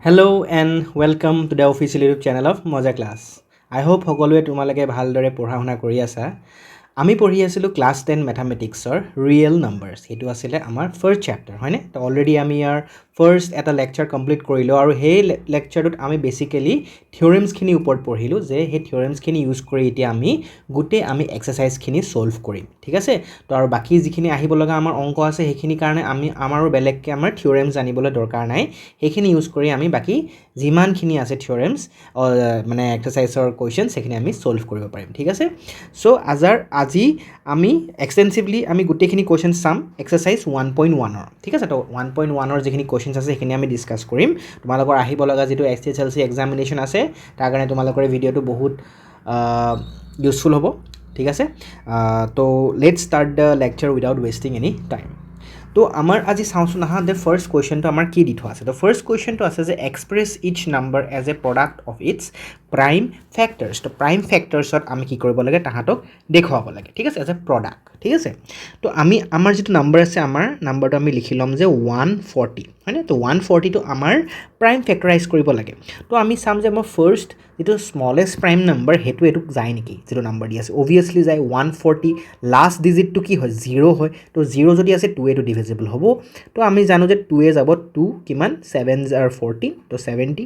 Hello and welcome to the official YouTube channel of Moja Class. I hope সকলোৱে তোমালোকে ভালদৰে পঢ়া শুনা কৰি আছা। আমি পঢ়ি আছিলোঁ ক্লাছ 10 মেথামেটিক্সৰ ৰিয়েল নাম্বাৰছ। সেইটো আছিলে আমাৰ ফাৰ্ষ্ট চেপ্টাৰ, হয়নে? তো অলৰেডি আমি ইয়াৰ ফাৰ্ষ্ট এটা লেকচাৰ কমপ্লিট কৰিলোঁ আৰু সেই লেকচাৰটোত আমি বেচিকেলি থিয়ৰেমছখিনিৰ ওপৰত পঢ়িলোঁ যে সেই থিয়ৰেমছখিনি ইউজ কৰি এতিয়া আমি গোটেই এক্সাৰচাইজখিনি ছল্ভ কৰিম, ঠিক আছে? তো আৰু বাকী যিখিনি আহিব লগা আমাৰ অংক আছে সেইখিনিৰ কাৰণে আমাৰো বেলেগকৈ আমাৰ থিয়ৰেমছ জানিবলৈ দৰকাৰ নাই। সেইখিনি ইউজ কৰি আমি বাকী যিমানখিনি আছে থিয়ৰেমছ মানে এক্সাৰচাইজৰ কুৱেশ্যন সেইখিনি আমি ছল্ভ কৰিব পাৰিম, ঠিক আছে? চ' আজি আমি এক্সটেনচিভলি আমি গোটেইখিনি কুৱেশ্যন চাম এক্সাৰচাইজ 1.1ৰ, ঠিক আছে? তো 1.1ৰ যিখিনি কুৱেশ্যনছ আছে সেইখিনি আমি ডিছকাছ কৰিম। তোমালোকৰ আহিব লগা যিটো SSLC এক্সামিনেশ্যন আছে তাৰ কাৰণে তোমালোকৰ এই ভিডিঅ'টো বহুত ইউজফুল হ'ব, ঠিক আছে? তো let's start the lecture without wasting any time. তো আমাৰ আজি চাওঁচোন আহা যে ফাৰ্ষ্ট কুৱেশ্যনটো আমাৰ কি দি থোৱা আছে। তো ফাৰ্ষ্ট কুৱেশ্যনটো আছে যে express each number as a product of its prime factors. তো প্ৰাইম ফেক্টৰ্ছত আমি কি কৰিব লাগে তাহাঁতক দেখুৱাব লাগে, ঠিক আছে? এজ এ প্ৰডাক্ট, ঠিক আছে? তো আমাৰ যিটো নাম্বাৰ আছে আমাৰ নাম্বাৰটো আমি লিখি ল'ম যে 140, হয়নে? তো 140টো আমাৰ প্ৰাইম ফেক্টৰাইজ কৰিব লাগে। তো আমি চাম যে আমাৰ ফাৰ্ষ্ট যিটো স্মলেষ্ট প্ৰাইম নাম্বাৰ সেইটো এইটোক যায় নেকি, যিটো নাম্বাৰ দি আছে অভিয়াছলি যায়। 140 লাষ্ট ডিজিটটো কি হয় 0 হয়। তো 0 যদি আছে 2 এটো ডিভিজিবল হ'ব। তো আমি জানো যে 2 যাব 2 কিমান 7 জাৰ 14, তো 70,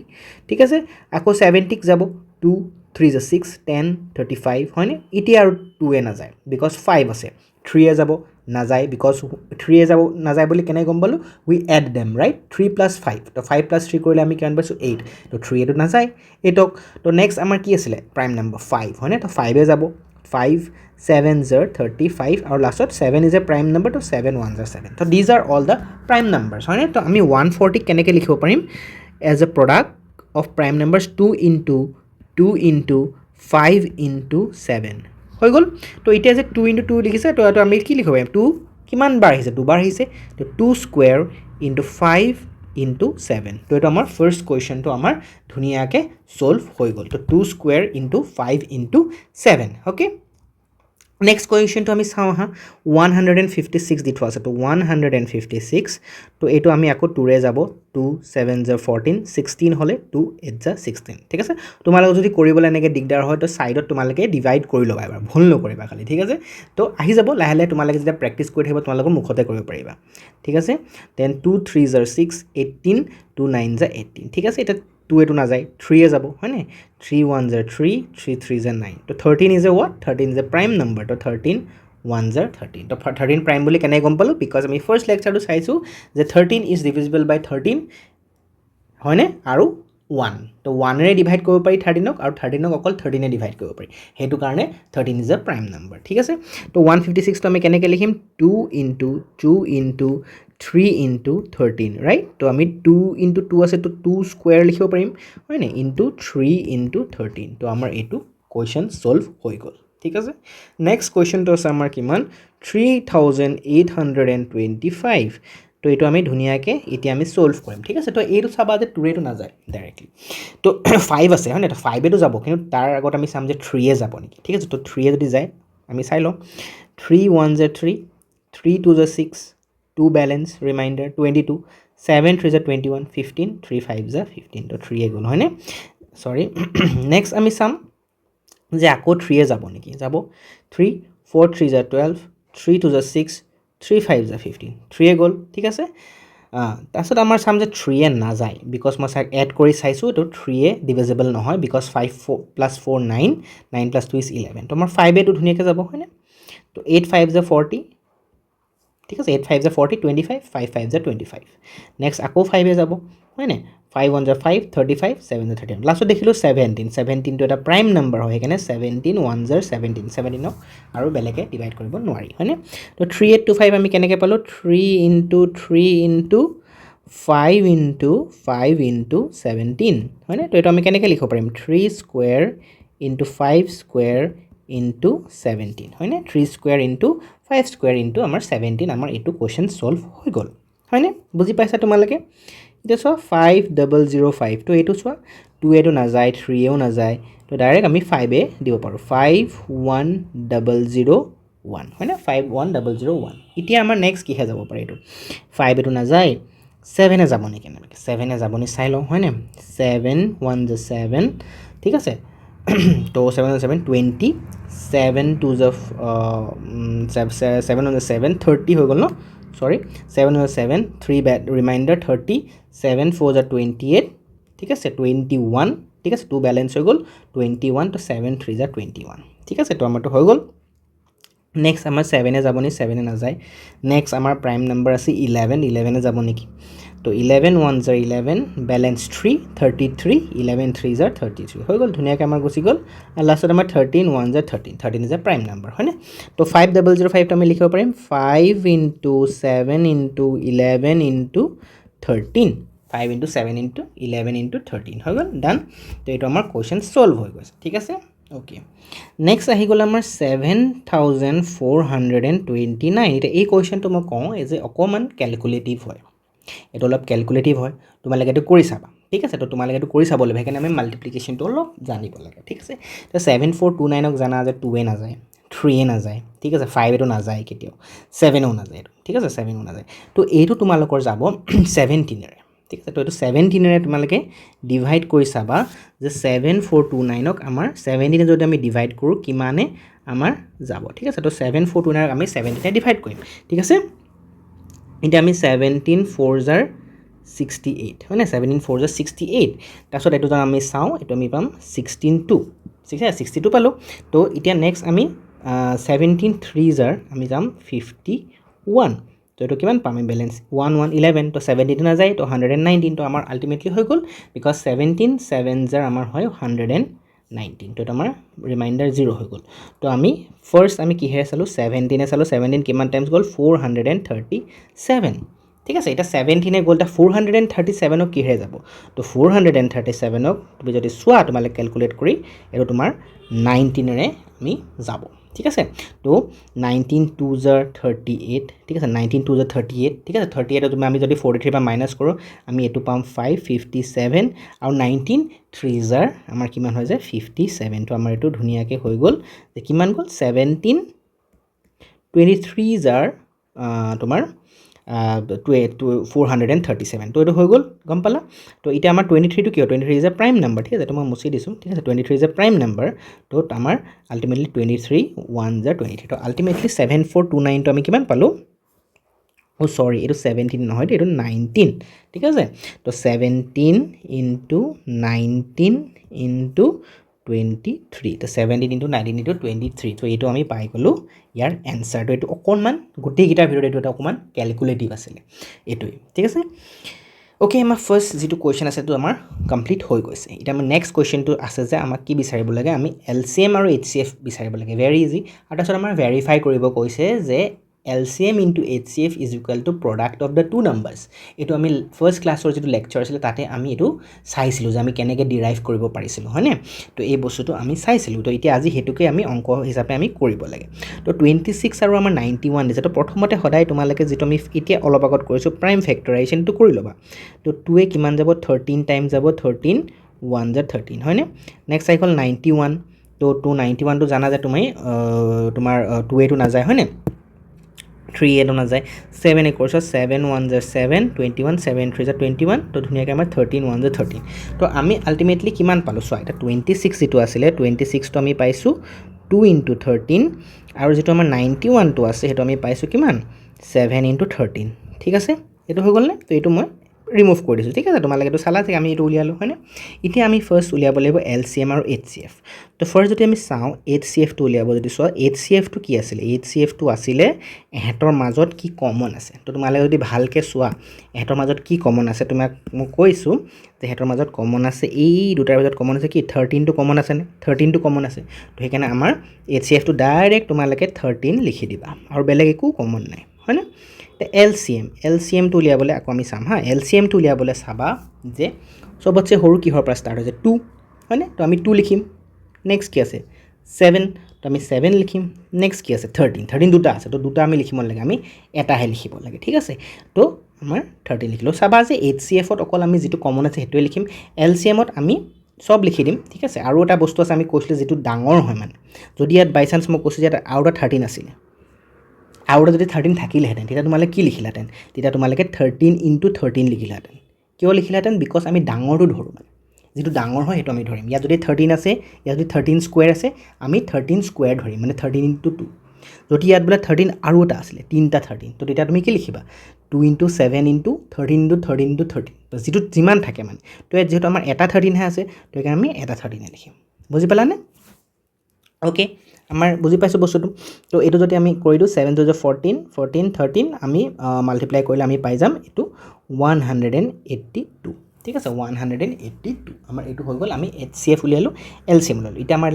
ঠিক আছে? আকৌ 70ক যাব 2 3 জাৰ 6 10 35, হয়নে? এতিয়া আৰু 2 নাযায় বিকজ 5 আছে। 3 যাব নাযায় বিকজ 3 যাব নাযায় বুলি কেনে গম পালোঁ, উই এড দেম, ৰাইট? 3 + 5, তো 5 + 3 কৰিলে আমি কিমান পাইছোঁ 8, তো 3 এইটো নাযায় এইটক। তো নেক্সট আমাৰ কি আছিলে প্ৰাইম নাম্বাৰ 5, হয়নে? তো 5 যাব 5 7 জাৰ 35 আৰু লাষ্টত 7 ইজ এ প্ৰাইম নাম্বাৰ, তো 7 1 জাৰ 7। তো these are all the prime numbers, হয়নে? তো আমি 140 কেনেকৈ লিখিব পাৰিম as a product of prime numbers 2 × 5 × 7 হৈ গ'ল। তো এতিয়া যে 2 × 2 লিখিছে তো এইটো আমি কি লিখিব পাৰিম, 2 কিমান বাৰ আহিছে 2 বাৰ আহিছে, তো 2 স্কুৱেৰ × 5 × 7। তো এইটো আমাৰ ফাৰ্ষ্ট কুৱেশ্যনটো আমাৰ ধুনীয়াকৈ ছল্ভ হৈ গ'ল। তো 2 স্কুৱেৰ × 5 × 7, অ'কে? নেক্সট কুৱেশ্যনটো আমি চাওঁ আহা 156 দি থোৱা আছে। তো 156, তো এইটো আমি আকৌ 2ৰে যাব 2 7 জাৰ 14 16 হ'লে 2 8 জাৰ 16, ঠিক আছে? তোমালোকে যদি কৰিবলৈ এনেকৈ দিগদাৰ হয় তো ছাইডত তোমালোকে ডিভাইড কৰি ল'বা, এবাৰ ভুল নকৰিবা খালি, ঠিক আছে? তো আহি যাব লাহে লাহে, তোমালোকে যেতিয়া প্ৰেক্টিছ কৰি থাকিবা তোমালোকৰ মুখতে কৰিব পাৰিবা, ঠিক আছে? দেন 2 3 জাৰ 6 18 2 9 জাৰ 18, ঠিক আছে? এতিয়া 2 এইটো নাযায় 3 যাব, হয়নে? 3 1 জাৰ 3 3 3 জাৰ 9, তো 13 is a what 13 is a prime number, তো 13 1 জাৰ 13। তো 13 প্ৰাইম বুলি কেনেকৈ গম পালোঁ, বিকজ আমি ফাৰ্ষ্ট লেকচাৰটো চাইছোঁ যে 13 ইজ ডিভিজিবল বাই 13, হয়নে? আৰু 1, তো 1ৰে ডিভাইড কৰিব পাৰি 13ক আৰু 13ক অকল 13এ ডিভাইড কৰিব পাৰি, সেইটো কাৰণে 13 ইজ এ প্ৰাইম নাম্বাৰ, ঠিক আছে? তো 156টো আমি কেনেকৈ লিখিম 2 × 2 × 3 × 13, ৰাইট? তো আমি 2 × 2 আছে তো 2 স্কুৱেৰ লিখিব পাৰিম, হয়নে? × 3 × 13, তো আমাৰ এইটো কুৱেশ্যন ছল্ভ হৈ গ'ল, ঠিক আছে? নেক্সট কুৱেশ্যনটো আছে আমাৰ কিমান 3825, তো এইটো আমি ধুনীয়াকৈ এতিয়া আমি ছল্ভ কৰিম, ঠিক আছে? তো এইটো চাবা যে 2ৰেটো নাযায় ডাইৰেক্টলি, তো 5 আছে, হয় নাই? তো 5এটো যাব কিন্তু তাৰ আগত আমি চাম যে 3 যাব নেকি, ঠিক আছে? তো 3 যদি যায় আমি চাই লওঁ 3 1 জাৰ 3 3 2 জাৰ 6 2 বেলেঞ্চ ৰিমাইণ্ডাৰ 22 7 3 জাৰ 21 15 3 5 জাৰ 15, তো 3 গ'ল, হয়নে? চৰি নেক্সট আমি চাম যে আকৌ 3 যাব নেকি, যাব 3 4 3 জাৰ 12 3 2 জাৰ 6 3 5 জাৰ 15, 3 গ'ল, ঠিক আছে? তাৰপিছত আমাৰ চাম যে 3 নাযায় বিকজ মই এড কৰি চাইছোঁ তো 3 ডিভিজিবল নহয় বিকজ 5 + 4 9 9 + 2 = 11, তো আমাৰ 5এটো ধুনীয়াকৈ যাব, হয়নে? তো 8 5 জাৰ 40, ঠিক আছে? 8 5 জাৰ 40 25 5 5 জাৰ 25, নেক্সট আকৌ 5 যাব, হয়নে? 5 1 জাৰ 5 35 7 জাৰ 13, লাষ্টত দেখিলোঁ 17টো এটা প্ৰাইম নাম্বাৰ হয় সেইকাৰণে 17 1 জাৰ 17, 17ক আৰু বেলেগে ডিভাইড কৰিব নোৱাৰি, হয়নে? তো 3825 আমি কেনেকৈ পালোঁ 3 × 3 × 5 × 5 × 17, হয়নে? তো এইটো আমি কেনেকৈ লিখিব পাৰিম 3 স্কুৱেৰ × 5 স্কুৱেৰ × 17, হয়নে? 3 স্কুৱেৰ × 5 স্কুৱেৰ × আমাৰ 17, আমাৰ এইটো কুৱেশ্যন ছল্ভ হৈ গ'ল, হয়নে? বুজি পাইছা তোমালোকে? এতিয়া চোৱা 5005, তো এইটো চোৱা 2এটো নাযায় 3এও নাযায়, তো ডাইৰেক্ট আমি 5এ দিব পাৰোঁ 51001, হয়নে? 51001। এতিয়া আমাৰ নেক্সট কিহে যাব পাৰে এইটো 5 এইটো নাযায় 7 যাব নেকি এনেকৈ 7 যাব নি চাই লওঁ হয়নে 7 1 যে 7 ঠিক আছে তো 7 7 20 7 2 যে 7 1 7 30 হৈ গ'ল ন সৰি 7 1 7 3 বেড ৰিমাইণ্ডাৰ 30 7 4 যে 28 ঠিক আছে 21 ঠিক আছে 2 বেলেঞ্চ হৈ গ'ল 21 তো 7 3 যে 21 ঠিক আছে তো আমাৰটো হৈ গ'ল নেক্সট আমাৰ 7 যাব নি 7 নাযায় নেক্সট আমাৰ প্ৰাইম নম্বৰ আছে 11 যাব নেকি তো 11 1 জাৰ 11 বেলেঞ্চ 3 33 11 3 জাৰ 33 হৈ গ'ল ধুনীয়াকৈ আমাৰ গুচি গ'ল আৰু লাষ্টত আমাৰ 13 1 জাৰ 13 ইজ এ প্ৰাইম নম্বৰ হয়নে তো 5005 আমি লিখিব পাৰিম 5 into 7 into 11 into 13 5 into 7 into 11 into 13 হৈ গ'ল ডান তো এইটো আমাৰ কুৱেশ্যন ছল্ভ হৈ গৈছে ঠিক আছে ওকে নেক্সট আহি গ'ল আমাৰ 7429 এতিয়া এই কুৱেশ্যনটো মই কওঁ যে অকণমান কেলকুলেটিভ হয় এইটো অলপ কেলকুলেটিভ হয় তোমালোকে এইটো কৰি চাবা ঠিক আছে তো তোমালোকে এইটো কৰি চাব লাগিব সেইকাৰণে আমি মাল্টিপ্লিকেশ্যনটো অলপ জানিব লাগে ঠিক আছে তো 7429ক জানা যে 2 নাযায় 3 নাযায় ঠিক আছে 5 এটো নাযায় কেতিয়াও 7ও নাযায় ঠিক আছে 7ও নাযায় তো এইটো তোমালোকৰ যাব 17ৰে ঠিক আছে তো এইটো 17ৰে তোমালোকে ডিভাইড কৰি চাবা যে 7429ক আমাৰ 17 যদি আমি ডিভাইড কৰোঁ কিমানে আমাৰ যাব ঠিক আছে তো 7429ক আমি 17ৰে ডিভাইড কৰিম ঠিক আছে এতিয়া আমি 17 4 জাৰ 68 হয় না 17 4 জাৰ 68 তাৰপিছত এইটো যদি আমি চাওঁ এইটো আমি পাম 16 2 ঠিক আছে 62 পালোঁ তো এতিয়া নেক্সট আমি 17 3 জাৰ আমি যাম 51 তো এইটো কিমান পাম আমি বেলেঞ্চ 1 1 11 তো 70 নাযায় তো 119 তো আমাৰ আল্টিমেটলি হৈ গ'ল বিকজ 17 7 জাৰ আমাৰ হয় 119 তো আমাৰ ৰিমাইণ্ডাৰ 0 হৈ গ'ল তো আমি ফাৰ্ষ্ট আমি কিহেৰে চালোঁ 17 চালোঁ 17 কিমান টাইমছ গ'ল 437 ঠিক আছে এটা 17 গ'ল এটা 437ক কিহেৰে যাব তো 437ক তুমি যদি চোৱা তোমালোকে কেলকুলেট কৰি এইটো তোমাৰ 19ৰে আমি যাব ঠিক আছে তো 19 2 জাৰ 38 ঠিক আছে 19 2 জাৰ 38 ঠিক আছে 38 তুমি আমি যদি 43 পৰা মাইনাছ কৰোঁ আমি এইটো পাম 557 আৰু 19 3 জাৰ আমাৰ কিমান হৈ যায় 57 তো আমাৰ এইটো ধুনীয়াকৈ হৈ গ'ল যে কিমান গ'ল 17 23 জাৰ তোমাৰ 437 তো এইটো হৈ গ'ল গম পালা তো এতিয়া আমাৰ 23টো কিয় 23 ইজ এ প্ৰাইম নম্বৰ ঠিক আছে তো মই মুছি দিছোঁ ঠিক আছে 23 ইজ এ প্ৰাইম নম্বৰ তো আমাৰ আল্টিমেটলি 23 1 জাৰ 23 তো আল্টিমেটলি 7429 তো আমি কিমান পালোঁ ও সৰি এইটো 17 নহয় এইটো 19 ঠিক আছে তো 17 ইনটু 19 ইনটু 23 তো 17 ইনটু 19 ইনটু 23 তো এইটো আমি পাই গ'লোঁ ইয়াৰ এনচাৰটো এইটো অকণমান গোটেইকেইটাৰ ভিতৰত এইটো এটা অকণমান কেলকুলেটিভ আছিলে এইটোৱে ঠিক আছে ওকে আমাৰ ফাৰ্ষ্ট যিটো কুৱেশ্যন আছে সেইটো আমাৰ কমপ্লিট হৈ গৈছে এতিয়া আমাৰ নেক্সট কুৱেশ্যনটো আছে যে আমাক কি বিচাৰিব লাগে আমি LCM আৰু HCF বিচাৰিব লাগে ভেৰি ইজি আৰু তাৰপিছত আমাৰ ভেৰিফাই কৰিব কৈছে যে LCM into HCF is equal to product of the two numbers এইটো আমি ফাৰ্ষ্ট ক্লাছৰ যিটো লেকচাৰ আছিলে তাতে আমি এইটো চাইছিলোঁ যে আমি কেনেকৈ ডিৰাইভ কৰিব পাৰিছিলোঁ হয়নে তো এই বস্তুটো আমি চাইছিলোঁ তো এতিয়া আজি সেইটোকে আমি অংক হিচাপে আমি কৰিব লাগে তো 26 আৰু আমাৰ 91 দিছে তো প্ৰথমতে সদায় তোমালোকে যিটো আমি এতিয়া অলপ আগত কৰিছোঁ প্ৰাইম ফেক্টৰাইজেশ্যনটো কৰি ল'বা তো 2 কিমান যাব 13 টাইম যাব 13 1 জাৰ 13 হয়নে নেক্সট আহি গ'ল 91 তো 291 টো জানা যে তুমি তোমাৰ 2 টো নাযায় হয়নে 3 এটো নাযায় 7 কৰিছ 7 1 জাৰ 7 21 7 3 জাৰ 21 তো ধুনীয়াকৈ আমাৰ 13 1 জাৰ 13 তো আমি আল্টিমেটলি কিমান পালোঁ চোৱা এটা 26 যিটো আছিলে 26 টো আমি পাইছোঁ 2 ইনটু 13 আৰু যিটো আমাৰ 91 টো আছে সেইটো আমি পাইছোঁ কিমান 7 ইনটু 13 ঠিক আছে এইটো হৈ গ'ল নে তো এইটো মই ৰিমুভ কৰি দিছোঁ ঠিক আছে তোমালোকে এইটো চালা যে আমি এইটো উলিয়ালোঁ হয়নে এতিয়া আমি ফাৰ্ষ্ট উলিয়াব লাগিব LCM আৰু HCF তো ফাৰ্ষ্ট যদি আমি চাওঁ HCF টো উলিয়াব যদি চোৱা HCF টো কি আছিলে HCF টো আছিলে এহেতৰ মাজত কি কমন আছে তো তোমালোকে যদি ভালকৈ চোৱা এহেতৰ মাজত কি কমন আছে তোমাক মই কৈছোঁ যে এহেতৰ মাজত কমন আছে এই দুটাৰ মাজত কমন আছে কি 13 টো কমন আছে নে 13 টো কমন আছে তো সেইকাৰণে আমাৰ HCF টো ডাইৰেক্ট তোমালোকে 13 লিখি দিবা আৰু বেলেগ একো কমন নাই হয়নে LCM টো উলিয়াবলৈ আকৌ আমি চাম হা LCM টো উলিয়াবলৈ চাবা যে সবতছে সৰু কিহৰ পৰা ষ্টাৰ্ট হৈছে 2 হয়নে তো আমি 2 লিখিম নেক্সট কি আছে 7 তো আমি 7 লিখিম নেক্সট কি আছে 13 দুটা আছে তো দুটা আমি লিখিব লাগে আমি এটাহে লিখিব লাগে ঠিক আছে তো আমাৰ 13 লিখিলোঁ চাবা যে HCF ত অকল আমি যিটো কমন আছে সেইটোৱে লিখিম LCM ত আমি সব লিখি দিম ঠিক আছে আৰু এটা বস্তু আছে আমি কৈছিলোঁ যিটো ডাঙৰ হয় মানে যদি ইয়াত বাই চান্স মই কৈছোঁ যে আৰু এটা 13 আছিলে আৰু যদি 13 থাকিলেহেঁতেন তেতিয়া তোমালোকে কি লিখিলাহেঁতেন তেতিয়া তোমালোকে 13 × 13 লিখিলাহেঁতেন কিয় লিখিলাহেঁতেন বিকজ আমি ডাঙৰটো ধৰোঁ মানে যিটো ডাঙৰ হয় সেইটো আমি ধৰিম ইয়াত যদি 13 আছে ইয়াত যদি 13 স্কুৱেৰ আছে আমি 13 স্কুৱেৰ ধৰিম মানে 13 × 2 যদি ইয়াত বোলে 13 আৰু এটা আছিলে তিনিটা 13 তো তেতিয়া তুমি কি লিখিবা 2 × 7 × 13 × 13 × 13 তো যিটো যিমান থাকে মানে তো ইয়াত যিহেতু আমাৰ এটা 13 হে আছে তো সেইকাৰণে আমি এটা 13 লিখিম বুজি পালানে ওকে আমাৰ বুজি পাইছোঁ বস্তুটো তো এইটো যদি আমি কৰি দিওঁ 7 × 14 14 13 আমি মাল্টিপ্লাই কৰিলে আমি পাই যাম এইটো 182 ঠিক আছে 182 আমাৰ এইটো হৈ গ'ল আমি HCF উলিয়ালোঁ LCM উলিয়ালোঁ এতিয়া আমাৰ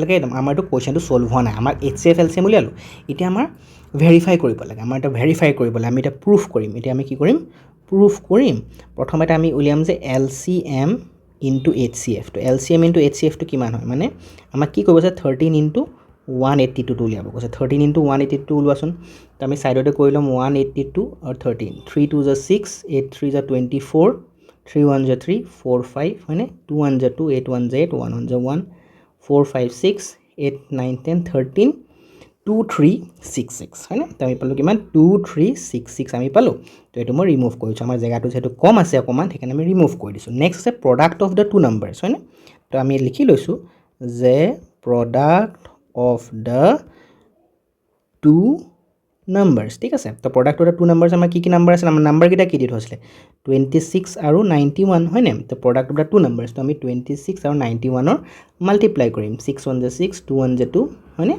এইটো কুৱেশ্যনটো ছল্ভ হোৱা নাই আমাৰ HCF LCM উলিয়ালোঁ এতিয়া আমাৰ ভেৰিফাই কৰিব লাগে আমাৰ এটা ভেৰিফাই কৰিব লাগে আমি এটা প্ৰুফ কৰিম এতিয়া আমি কি কৰিম প্ৰুফ কৰিম প্ৰথমতে আমি উলিয়াম যে LCM × HCF তো LCM × HCF টো কিমান হয় মানে আমাক কি কৰিব আছে 13 × 182 টো উলিয়াব কৈছে 13 × 182 ওলোৱাচোন তো আমি সাইডতে কৰি ল'ম 182 আৰু 13 3 2 6 8 3 24 3 1 3 4 5 হয়নে 2 1 2 8 1 8 1 1 1 4 5 6 8 9 10 13 2 3 6 6 হয়নে তো আমি পালোঁ কিমান 2 3 6 6 আমি পালোঁ তো এইটো মই ৰিমুভ কৰিছোঁ আমাৰ জেগাটো যিহেতু কম আছে অকণমান সেইকাৰণে আমি ৰিমুভ কৰি দিছোঁ নেক্সট আছে product of the two numbers হয়নে তো আমি লিখি লৈছোঁ যে product of the two numbers ঠিক আছে তো product of the two numbers আমাৰ কি নাম্বাৰ আছিল আমাৰ নাম্বাৰকেইটা কি দি থৈছিলে 26 আৰু 91 হয়নে তো product of the two numbers তো আমি 26 আৰু 91ৰ মাল্টিপ্লাই কৰিম 6 1 6 2 1 2 হয়নে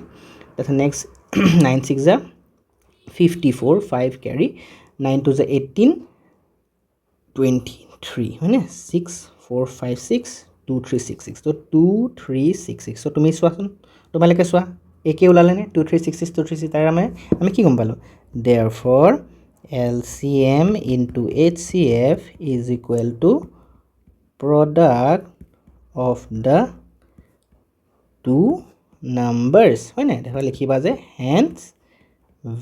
তাৰপিছত নেক্সট 9 6 54 5 কেৰি 9 2 18 23 হয়নে 6 4 5 6 2 3 6 6 তো 2 3 6 6 তো তুমি চোৱাচোন তোমালোকে চোৱা একে ওলালে নে 2 3 6 6 2 3 6 তাৰ আমি কি গম পালোঁ therefore LCM × HCF is equal to product of the two numbers হয় নাই দেখুৱা লিখিবা যে hence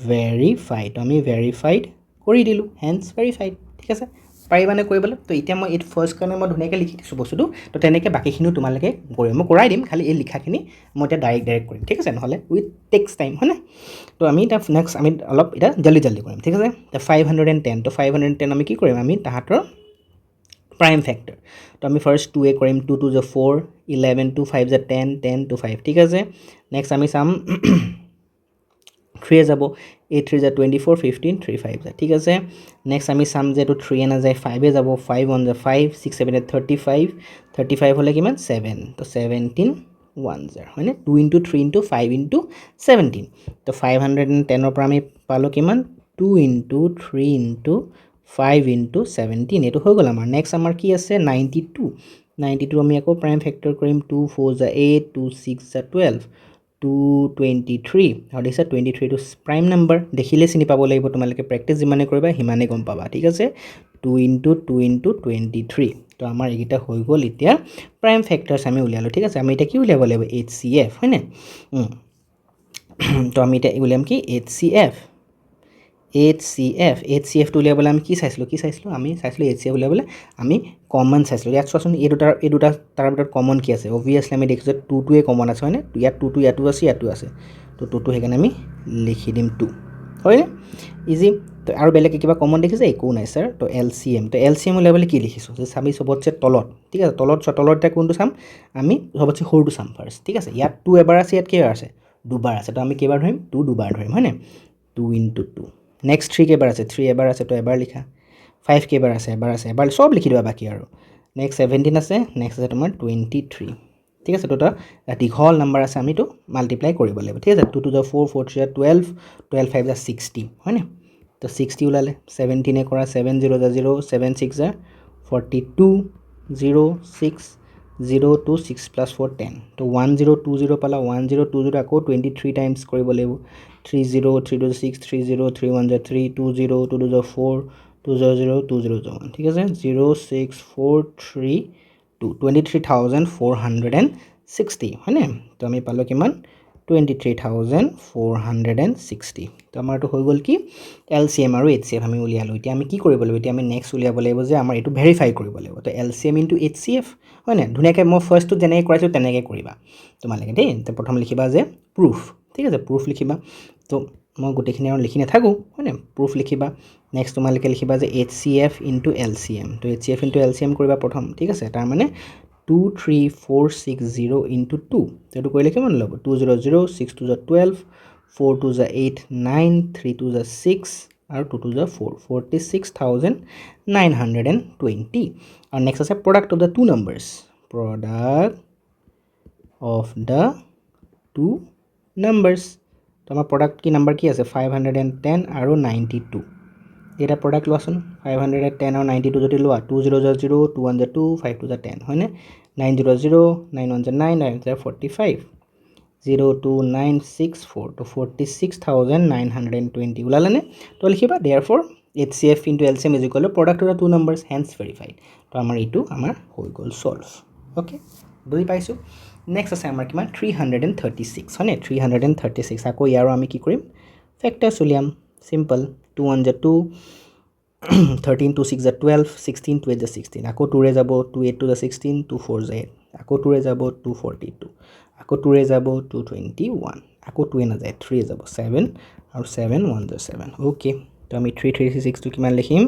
verified আমি verified কৰি দিলোঁ hence verified ঠিক আছে পাৰিবানে কৰিবলৈ তো এতিয়া মই এইটো ফাৰ্ষ্ট কাৰণে মই ধুনীয়াকৈ লিখি দিছোঁ বস্তুটো তো তেনেকৈ বাকীখিনিও তোমালোকে কৰিম মই কৰাই দিম খালি এই লিখাখিনি মই এতিয়া ডাইৰেক্ট কৰিম ঠিক আছে নহ'লে উইথ টেক্স টাইম হয় নাই তো আমি এতিয়া নেক্সট আমি অলপ এতিয়া জল্দি কৰিম ঠিক আছে তো 510 তো 510 আমি কি কৰিম আমি তাহাঁতৰ প্ৰাইম ফেক্টৰ তো আমি ফাৰ্ষ্ট 2 কৰিম 2 2 4 11 2 5 10 10 2 5 ঠিক আছে নেক্সট আমি চাম 3 যাব 8 3 24 15 3 5 ঠিক আছে নেক্সট আমি চাম যে এইটো 3 নাযায় 5 যাব 5 1 5 6 7 35 35 হ'লে কিমান 7 তো 17 1 হয়নে 2 × 3 × 5 × 17 তো 510ৰ পৰা আমি পালোঁ কিমান 2 × 3 × 5 × 17 এইটো হৈ গ'ল আমাৰ নেক্সট আমাৰ কি আছে 92 আমি আকৌ প্ৰাইম ফেক্টৰ কৰিম 2 4 8 2 6 12 223 আৰু দেখিছা 23 টো প্ৰাইম নাম্বাৰ দেখিলে চিনি পাব লাগিব তোমালোকে প্ৰেক্টিছ যিমানে কৰিবা সিমানে গম পাবা ঠিক আছে 2 × 2 × 23 তো আমাৰ এইকেইটা হৈ গ'ল এতিয়া প্ৰাইম ফেক্টৰ্ছ আমি উলিয়ালোঁ ঠিক আছে আমি এতিয়া কি উলিয়াব লাগিব HCF হয়নে তো আমি এতিয়া উলিয়াম কি HCF টো উলিয়াবলৈ আমি কি চাইছিলোঁ আমি চাইছিলোঁ HCF উলিয়াবলৈ আমি কমন চাইছিলোঁ ইয়াত চোৱাচোন এই দুটা তাৰ ভিতৰত কমন কি আছে অবভিয়াছলি আমি দেখিছোঁ 2টোৱে কমন আছে হয়নে ইয়াত 2টো ইয়াতো আছে ইয়াতো আছে তো 2টো সেইকাৰণে আমি লিখি দিম 2 হয়নে ইজি তো আৰু বেলেগ কিবা কমন দেখিছে একো নাই ছাৰ তো LCM উলিয়াবলৈ কি লিখিছোঁ যে আমি চবতছে তলত ঠিক আছে তলত এতিয়া কোনটো চাম আমি চবতছে সৰুটো চাম ফাৰ্ষ্ট ঠিক আছে ইয়াত 2 এবাৰ আছে ইয়াত কেইবাৰ আছে দুবাৰ আছে তো আমি কেইবাৰ ধৰিম 2 দুবাৰ ধৰিম হয়নে 2 × 2 নেক্সট 3 কেইবাৰ আছে 3 এবাৰ আছে তো এবাৰ লিখা 5 কেইবাৰ আছে এবাৰ চব লিখি দিবা বাকী আৰু নেক্সট 17 আছে নেক্সট আছে তোমাৰ 23 ঠিক আছে তো এটা দীঘল নাম্বাৰ আছে আমিতো মাল্টিপ্লাই কৰিব লাগিব ঠিক আছে 2 2 4 4 3 12 12 5 60 হয়নে তো 60 ওলালে 17 কৰা 7 0 0 7 6 42 0 6 0 2 6 + 4 10 তো 1020 পালা 1020 আকৌ 23 টাইমছ কৰিব লাগিব 30 3 2 6 30 3 1 3 20 2 2 4 2 0 2 0 1 ঠিক আছে 06432 23,460 হয়নে তো আমি পালোঁ কিমান 23,460 তো আমাৰটো হৈ গ'ল কি LCM আৰু HCF আমি উলিয়ালোঁ এতিয়া আমি কি কৰিব লাগিব এতিয়া আমি নেক্সট উলিয়াব লাগিব যে আমাৰ এইটো ভেৰিফাই কৰিব লাগিব তো LCM × HCF হয় নাই ধুনীয়াকৈ মই ফাৰ্ষ্টটো যেনেকৈ কৰাইছোঁ তেনেকৈ কৰিবা তোমালোকে দেই তো প্ৰথম লিখিবা যে প্ৰুফ ঠিক আছে প্ৰুফ লিখিবা তো মই গোটেইখিনি আৰু লিখি নাথাকোঁ হয়নে প্ৰুফ লিখিবা নেক্সট তোমালোকে লিখিবা যে HCF ইনটু LCM তো HCF ইনটু LCM কৰিবা প্ৰথম ঠিক আছে তাৰমানে 23460 ইনটু 2 তো এইটো কৰিলে কিমান ল'ব 200 6 2 12 4 2 8 9 3 2 6 আৰু 2 2 4 46,920 আৰু নেক্সট আছে product of the two numbers product of the two numbers তো আমাৰ প্ৰডাক্ট কি নাম্বাৰ কি আছে 510 আৰু 92 এটা প্ৰডাক্ট লোৱাচোন 510 আৰু 92 যদি লোৱা 200 2 5 2 10 হয়নে 900 919 945 02964 তো 46,920 ওলালেনে তো লিখিবা therefore HCF into LCM is equal to product of the two numbers hence verified তো আমাৰ এইটো আমাৰ হৈ গ'ল সলভ ওকে বুজি পাইছো নেক্সট আছে আমাৰ কিমান 336 হয়নে 336 আকৌ ইয়াৰো আমি কি কৰিম ফেক্টৰছ উলিয়াম সিম্পল 2 1 2 13 2 6 12 16 2 8 16 আকৌ 2 ৰে যাব 2 8 2 16 2 4 8 আকৌ 2 ৰে যাব 242 আকৌ 2 ৰে যাব 221 আকৌ 2 এ না যায় 3 ৰে যাব 7 আৰু 7 1 7 ওকে তো আমি 336 টো কিমান লিখিম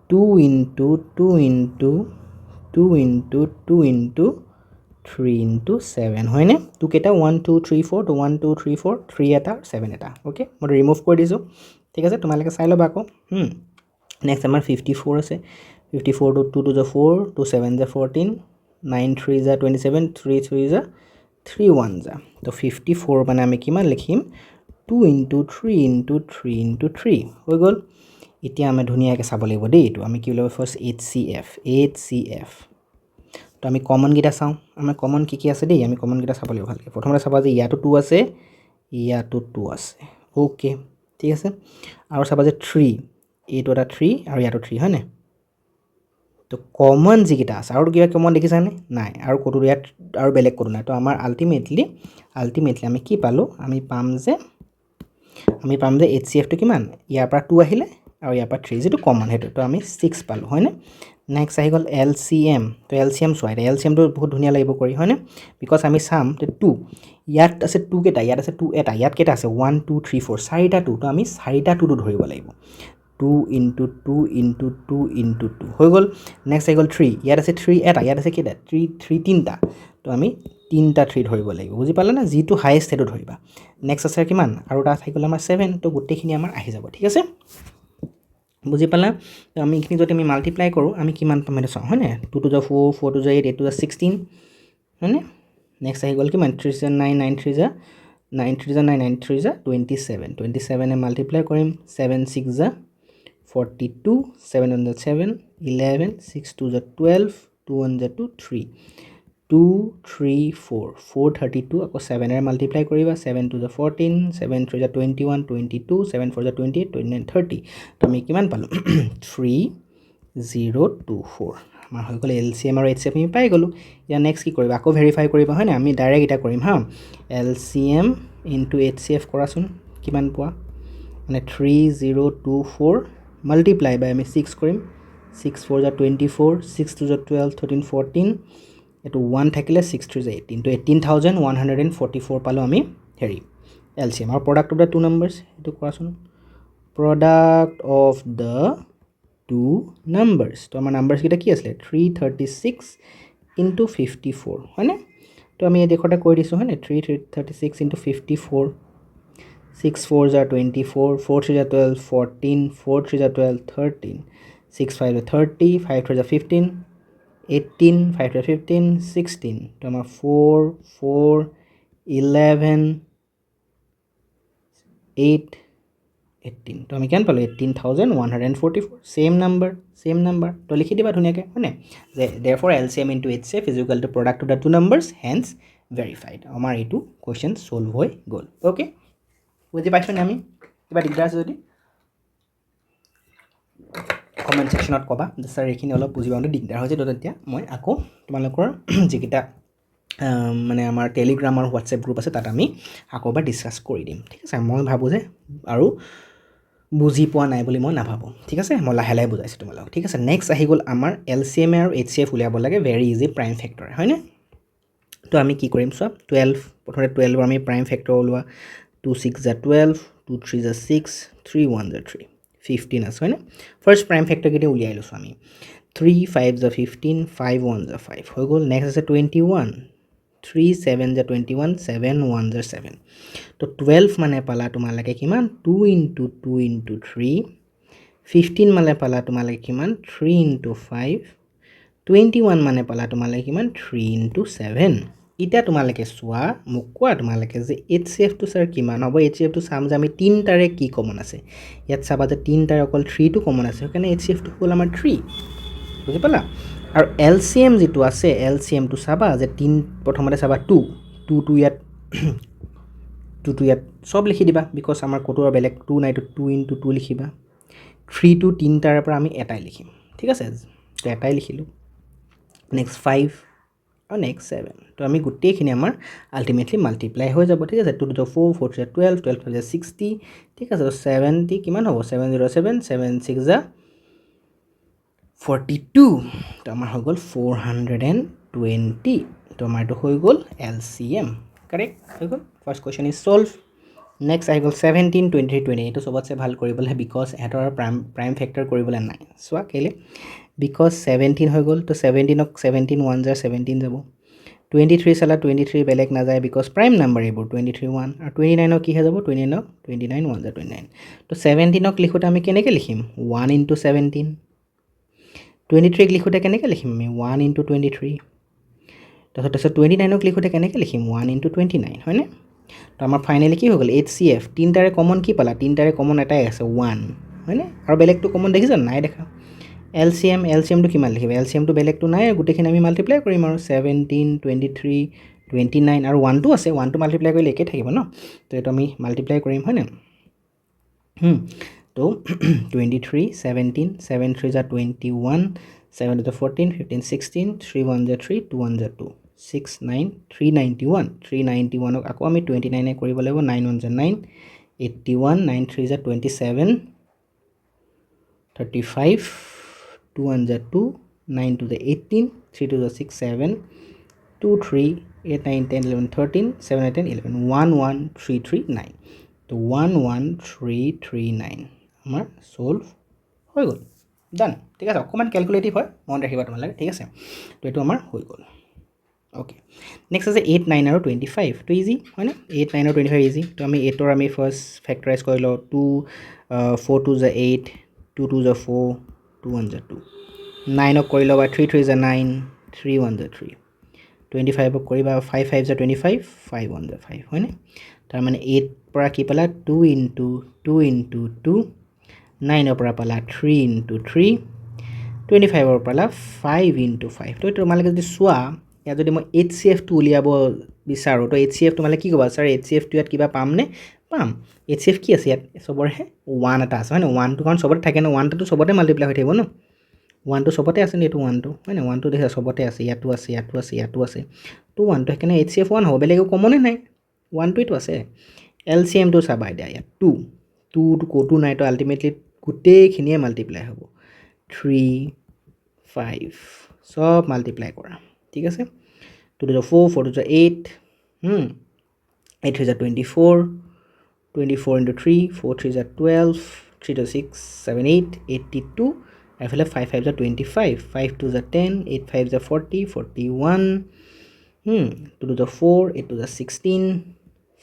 2 into 2 into 2 into 2 into 3 into 7 হয়নে তো কেটা 1 2 3 4 তো 1 2 3 4 3 এটা 7 এটা ওকে মই ৰিমুভ কৰি দিছো ঠিক আছে তোমালোকে চাই ল'বা আকৌ নেক্সট আমাৰ 54 আছে 54 to 2 to the 4 to 7 the 14 9 3 the 27 3 3 the 3 1 the তো 54 মানে আমি কিমান লিখিম 2 into 3 into 3 into 3 হৈ গ'ল এতিয়া আমি ধুনিয়াকৈ চাব লাগিব দেই এইটো আমি কি ল'ব ফাৰ্স্ট HCF তো আমি কমন গিটা চাওঁ আমাৰ কমন কি আছে দেই আমি কমন গিটা চাব লাগিব ভালকৈ প্ৰথমতে চাবা যে ইয়াতো 2 আছে ইয়াতো 2 আছে ওকে ঠিক আছে আৰু চাবা যে 3 এইটো এটা 3 আৰু ইয়াতো 3 হয়নে তো কমন যিকিটা আছে আৰু কিবা কমন দেখিছানে নাই আৰু কতো ইয়াত আৰু বেলেগ কতো নাই তো আমাৰ আলটিমেটলি আমি কি পালো আমি পাম যে HCF টো কিমান ইয়াৰ পৰা 2 আহিলে আৰু ইয়াৰ পৰা 3 যেটো কমন হেতু তো আমি 6 পালো হয়নে নেক্সট আহি গল LCM তো LCM সোয়াই LCM টো বহুত ধুনিয়া লাগিব কৰি হয়নে বিকজ আমি চাম তে 2 ইয়াত আছে 2 কেটা ইয়াত আছে 2 এটা ইয়াত কেটা আছে 1 2 3 4 চাৰিটা 2 তো আমি চাৰিটা 2 টো ধৰিব লাগিব 2 into 2 into 2 into 2 হৈ গল নেক্সট আহি গল 3 ইয়াত আছে 3 এটা ইয়াত আছে কেটা 3 তিনটা তো আমি তিনটা 3 ধৰিব লাগিব বুজি পালা না যেটো হাইয়েস্ট হেতু ধৰিবা নেক্সট আছে কিমান আৰু এটা থাকি গল আমাৰ 7 তো গুটেখিনি আমাৰ আহি যাব ঠিক আছে বুজি পালা তো আমি ইখিনি যদি আমি মাল্টিপ্লাই কৰো আমি কিমান পাম এটা চাও হয়নে 2 to the 4 4 to the 8 8 to the 16 হয়নে নেক্সট আহি গল কিমান 3 9 9 3 9 3 9 9 3 27 এ মাল্টিপ্লাই কৰিম 7 6 42 7 on the 7 11 6 to the 12 2 on the 2 3 2 3 4 432 আকৌ 7 এৰ মাল্টিপ্লাই কৰিবা 7 to the 14 7 3 the 21 22 7 4 the 28 29 30 তো আমি কিমান পালো 3024 আমাৰ হৈ গল LCM আৰু HCF আমি পাই গলো ইয়া নেক্সট কি কৰিবা আকৌ ভেৰিফাই কৰিবা হয় না আমি ডাইৰেক্ট এটা কৰিম হা LCM into HCF কৰাচোন কিমান পোৱা মানে 3024 multiply by আমি 6 কৰিম 6 4 the 24 6 2 the 12 13 14 এটো 1 থাকিলে 6 3 18 তো 18144 পালো আমি হেৰি LCM আৰু product of the two numbers এটো কোৱাচোন product of the two numbers তো আমাৰ নাম্বাৰস কিটা কি আছিল 336 into 54 হয়নে তো আমি এই দেখটা কৈ দিছো হয়নে 336 into 54 6 4 are 24 4 3 are 12 14 4 3 are 12 13 6 5 are 30 5 3 are 15 18 5 3 are 15 16 to our 4 4 11 8 18 to আমি কেন পালো 18144 same number to লিখি দিবা ধুনিয়াকে হয়নে যে therefore LCM into HCF is equal to product of the two numbers hence verified আমাৰ এইটো কোৱেশ্চন সলভ হৈ গল ওকে বুজি পাইছো নে আমি কিবা দিগদাৰ আছে যদি কমেন্ট সেকশনত কবা যে স্যাৰ এইখিনি অলপ বুজিবাউতে দিগদাৰ হৈছে তো তেতিয়া মই আকৌ তোমালোকৰ যিকিটা মানে আমাৰ টেলিগ্ৰাম আৰু হোৱাটসএপ গ্ৰুপ আছে তাত আমি আকৌবা ডিসকাস কৰি দিম ঠিক আছে মই ভাবো যে আৰু বুজি পোৱা নাই বুলি মই নাভাবো ঠিক আছে মই লাহে লাহে বুজাইছো তোমালোকক ঠিক আছে নেক্সট আহি গল আমাৰ LCM আৰু HCF উলিয়াব লাগে ভেৰি ইজি প্ৰাইম ফেক্টৰ হয়নে তো আমি কি কৰিম সব 12 প্ৰথমে 12 আমি প্ৰাইম ফেক্টৰ উলিয়া 2 6 are 12 2 3 is 6 3 1 is 3 15 আছে হয়নে ফাৰ্ষ্ট প্ৰাইম ফেক্টৰকেইটা উলিয়াই লৈছোঁ আমি 3 5 is 15 5 1 is 5 হৈ গ'ল নেক্সট আছে 21 3 7 is 21 7 1 is 7 তো 12 মানে পালা তোমালোকে কিমান 2 into 2 into 3 15 মানে পালা তোমালোকে কিমান 3 into 5 21 মানে পালা তোমালোকে কিমান 3 into 7 ইটা তোমালোকে চোৱা মোক কোৱা তোমালোকে যে HCF টো স্যাৰ কিমান হ'ব HCF টো চাম যে আমি তিনটাৰে কি কমন আছে ইয়াত চাবা যে তিনটাৰে অকল 3 টো কমন আছে কাৰণ HCF টো হ'ল আমাৰ 3 বুজি পালা আৰু LCM যেটো আছে LCM টো চাবা যে তিন প্ৰথমতে চাবা 2 2 টো ইয়াত 2 টো ইয়াত সব লিখি দিবা বিকজ আমাৰ কোটোৰ বেলেগ 2 নাই তো 2 into 2 লিখিবা 3 টো তিনটাৰ পৰা আমি এটাই লিখিম ঠিক আছে তো এটাই লিখিলো নেক্সট 5 আৰু নেক্সট 7 তো আমি গোটেইখিনি আমাৰ আলটিমেটলি মাল্টিপ্লাই হৈ যাব ঠিক আছে 2 to the 4 4 to the 12 12 to the 60 ঠিক আছে 70 কিমান হ'ব 707 76 যা 42 তো আমাৰ হৈ গ'ল 420 তো আমাৰ তো হৈ গ'ল LCM কাৰেক্ট হৈ গ'ল first question is solve next আহি গ'ল 17 23 20 এইটো সবতছে ভাল কৰিবলৈ বিকজ এটাৰ প্ৰাইম ফেক্টৰ কৰিবলৈ নাই চোৱা কেলে বিকজ 17 হৈ গ'ল তো 17ক 17 1 যা 17 যাব 23 চালা 23 বেলেগ না যায় বিকজ প্ৰাইম নাম্বাৰ এইবোৰ 23 1 আৰু 29ক কি হৈ যাব 29ক 29 1 যা 29 তো 17ক লিখোতে আমি কেনেকৈ লিখিম 1 into 17 23ক লিখোতে কেনেকৈ লিখিম আমি 1 into 23 তাৰপিছত 29ক লিখোতে কেনেকৈ লিখিম 1 into 29 হয়নে তো আমাৰ ফাইনালি কি হৈ গ'ল HCF তিনটাৰে কমন কি পালা তিনটাৰে কমন এটাই আছে 1 হয়নে আৰু বেলেগটো কমন দেখিছ নাই দেখা LCM টো কিমান লিখিবা LCM টো বেলেগটো নাই গোটেইখিনি আমি মাল্টিপ্লাই কৰিম আৰু 17 23 29 আৰু 1 টো আছে 1 টো মাল্টিপ্লাই কৰিলে একে থাকিব ন তো এটো আমি মাল্টিপ্লাই কৰিম হয়নে তো 23 17 7 3 is 21 7 to the 14 15 16 3 1 is 3 2 1 is 2 6 9 391 391 ক আকৌ আমি 29 এ কৰিব লাগিব 9 1 is 9 81 9 3 is 27 35 2 1 is 2 9 to the 18 3 to the 6 7 2 3 8 9 10 11 13 7 8 10 11 1 1 3 3 9 তো 1 1 3 3 9 আমাৰ সলভ হৈ গ'ল ডান ঠিক আছে অকমান ক্যালকুলেটিভ হয় মন ৰাখিবা তোমালোকে ঠিক আছে তো এটো আমাৰ হৈ গ'ল ওকে নেক্সট আছে 8 9 আৰু 25 তো ইজি হয় না 8 9 আৰু 25 ইজি তো আমি 8 ৰ আমি ফাৰ্স্ট ফ্যাক্টৰাইজ কৰি লও 2 4 2 is 8 2 2 is 4 2 1 is 2 9 ক কৰি লবা 3 3 is 9 3 1 is 3 25 ক কৰিবা 5 5 is 25 5 1 is 5 হয় না তাৰ মানে 8 পৰা কি পালা 2 into 2 into 2 9 ৰ পৰা পালা 3 into 3 25 ৰ পৰা 5 into 5 তো তোমালোকে যদি চোৱা ইয়াত যদি মই HCF টো উলিয়াব বিচাৰো তো HCF তোমালোকে কি ক'বা স্যাৰ HCF টো ইয়াত কিবা পাম নে পাম HCF কি আছে ইয়াত সবৰহে 1 এটা আছে হয় না 1 টো কাৰণ সবতে থাকে না 1 টো সবতে মাল্টিপ্লাই হৈ থাকিব ন 1 টো সবতে আছে নি এটো 1 টো হয় না 1 টো দেখা সবতে আছে ইয়াতো আছে ইয়াতো আছে ইয়াতো আছে তো 1 টো এখানে HCF 1 হ'ব বেলেগ কমনে নাই 1 টো ইটো আছে LCM টো চাবা দিয়া ইয়াত 2 2 টো কোটো নাই তো আলটিমেটলি গোটেইখিনিয়ে মাল্টিপ্লাই হ'ব 3 5 সব মাল্টিপ্লাই কৰা ঠিক আছে 2 to the 4 4 to the 8 8 3 is 24 24 into 3 4 3 is 12 3 to 6 7 8 82 এফালে 5 5 is 25 5 2 is 10 8 5 is 40 41 2 to the 4 8 to the 16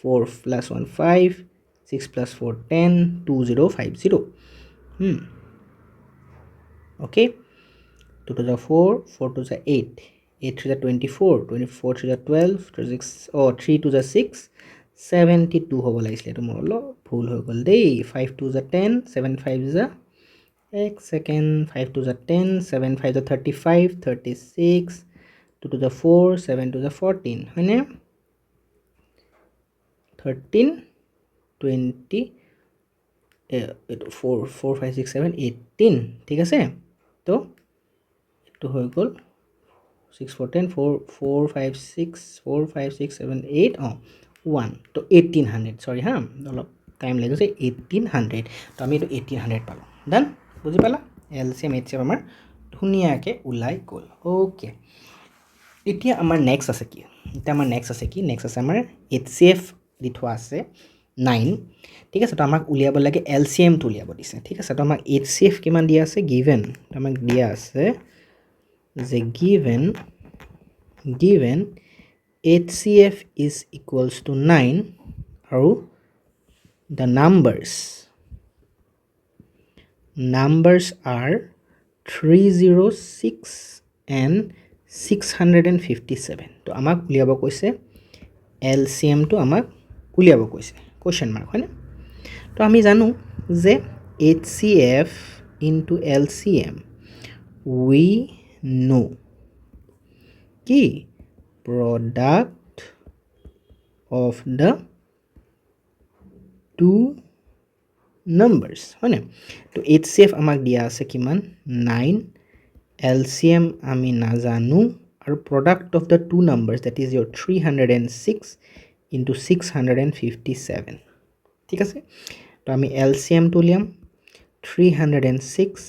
4 plus 1 5 6 plus 4 10 2050 okay 2 to the 4 4 to the 8 8 to the 24 24 to the 12 to 6 oh 3 to the 6 72 হ'ব লাগিছিল এটো মোৰ অলপ ভুল হৈ গ'ল দেই 5 to the 10 7 5 is এক second 5 to the 10 7 5 the 35 36 2 to the 4 7 to the 14 হয়নে 13 20 4 4 5 6 7 18 ঠিক আছে তো এটো হৈ গ'ল 6 4 10 4 4 5 6 4 5 6 7 8 1 তো 1800 সরি হ্যাঁ অলপ টাইম লাগিছে 1800 তো আমি এটো 1800 পালো ডান বুজি পালা LCM HCF আমাৰ ধুনিয়াকে উলাই গ'ল ওকে এতিয়া আমাৰ নেক্সট আছে কি নেক্সট আছে আমাৰ HCF দি থোৱা আছে 9 ঠিক আছে তো আমাক উলিয়াব লাগে LCM টো উলিয়াব দিছে ঠিক আছে তো আমাক HCF কিমান দিয়া আছে given তো আমাক দিয়া আছে যে given HCF is equals to 9 আৰু the numbers are 306 and 657 তো আমাক উলিয়াব কৈছে LCM টো আমাক উলিয়াব কৈছে কোৱেশ্চন মাৰ্ক হয়নে তো আমি জানো যে HCF into LCM we know কি product of the two numbers হয়নে তো HCF আমাক দিয়া আছে কিমান 9 LCM আমি নাজানো আৰু product of the two numbers that is your 306 into 657 ঠিক আছে তো আমি LCM টো লিয়াম 306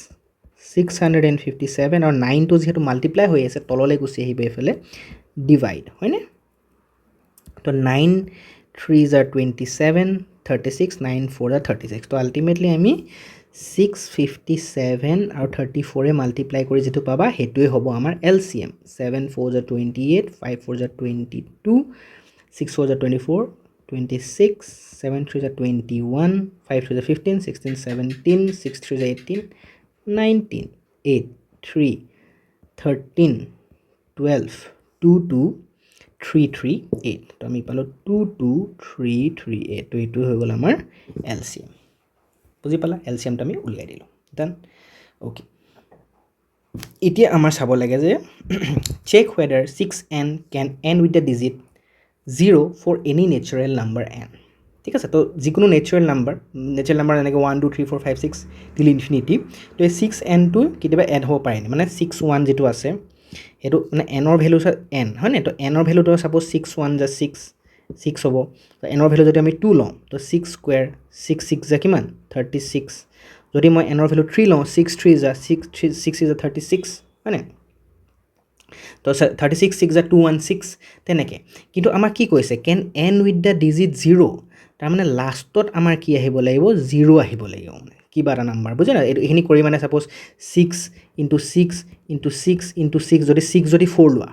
657 আৰু 9 টো যেহেতু মাল্টিপ্লাই হৈ আছে তললৈ গুচি আহিব এফালে ডিভাইড হয়নে তো 9 3s are 27 36 9 4 are 36 তো আলটিমেটলি আমি 657 আৰু 34 এ মাল্টিপ্লাই কৰি যেটো পাবা হেতুৱে হ'ব আমাৰ LCM 7 4s are 28 5 4s are 22 6 4s are 24 26 7 3s are 21 5 3s are 15 16 17 6 3s are 18 19 8 3 13 12 2 2 338 তো আমি পালো 22338 তো এইটো হৈ গ'ল আমাৰ LCM বুজি পালা LCM টো আমি উলিয়াই দিলো দেন ওকে এতিয়া আমাৰ চাব লাগে যে check whether 6n can end with the digit 0 for any natural number n ঠিক আছে তো যিকোনো natural number এনেকৈ 1 2 3 4 5 6 till infinity তো এই 6n টো কেতিয়াবা এড হ'ব পাৰে মানে 61 যেটো আছে এটো মানে n অৰ ভ্যালু n হয় না তো n অৰ ভ্যালুটো সাপোজ 61 যা 6 হ'ব তো n অৰ ভ্যালু যদি আমি 2 লওঁ তো 6 স্কয়াৰ 6 6 যা কিমান 36 যদি মই n অৰ ভ্যালু 3 লওঁ 6 3 যা 6 is 36 হয় না তো 36 6 যা 216 তেনেকে কিন্তু আমাৰ কি কৈছে can end with the digit 0 তাৰ মানে লাষ্টত আমাৰ কি আহিব লাগিব 0 আহিব লাগিব কিবা এটা নাম্বাৰ বুঝে না এখিনি কৰি মানে সাপোজ 6 into 6 into 6 into 6 যদি 6 যদি 4 লোৱা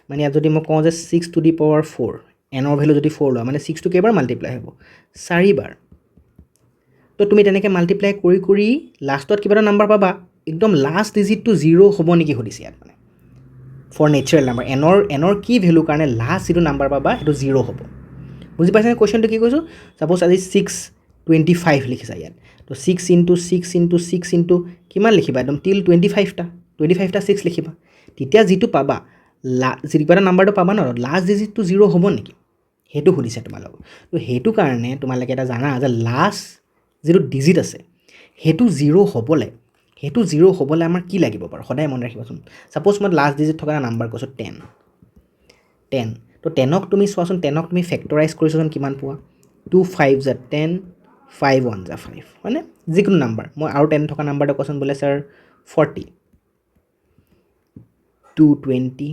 মানে ইয়াত যদি মই কওঁ যে 6 to the power 4 n or value যদি 4 লোৱা মানে 6 টো কেইবাৰ মাল্টিপ্লাই হ'ব 4 বাৰ তো তুমি তেনেকে মাল্টিপ্লাই কৰি কৰি লাষ্টত কিবা এটা নাম্বাৰ পাবা একদম লাষ্ট ডিজিটটো 0 হ'ব নেকি হদিছে ইয়াত মানে ফৰ নেচাৰেল নাম্বাৰ n অৰ কি ভ্যালু কাৰণে লাষ্ট যেটো নাম্বাৰ পাবা এটো 0 হ'ব বুজি পাইছা কোৱেশ্চনটো কি কৈছো সাপোজ আজি 625 লিখিছা ইয়াত তো 6 into 6 into 6 into কিমান লিখিবা একদম টিল 25 টা 6 লিখিবা তেতিয়া যেটো পাবা যেটা নাম্বাৰটো পাবা ন লাষ্ট ডিজিটটো 0 হ'ব নেকি হেতু হদিছে তোমালোক তো হেতু কাৰণে তোমালোকে এটা জানা যে লাষ্ট যেটো ডিজিট আছে হেতু 0 হ'বলে হেতু 0 হ'বলে আমাৰ কি লাগিব বাৰু সদায় মন ৰাখিবাচোন সাপোজ মই লাষ্ট ডিজিট থকা নাম্বাৰ কৈছো 10 তো 10 ক তুমি চোৱাচোন 10 ক তুমি ফেক্টৰাইজ কৰিছচোন কিমান পোৱা 2 5 যা 10 5 1 যা 5 মানে যিকোনো নাম্বাৰ মই আৰু 10 থকা নাম্বাৰটো কৈছন বলে স্যাৰ 40 220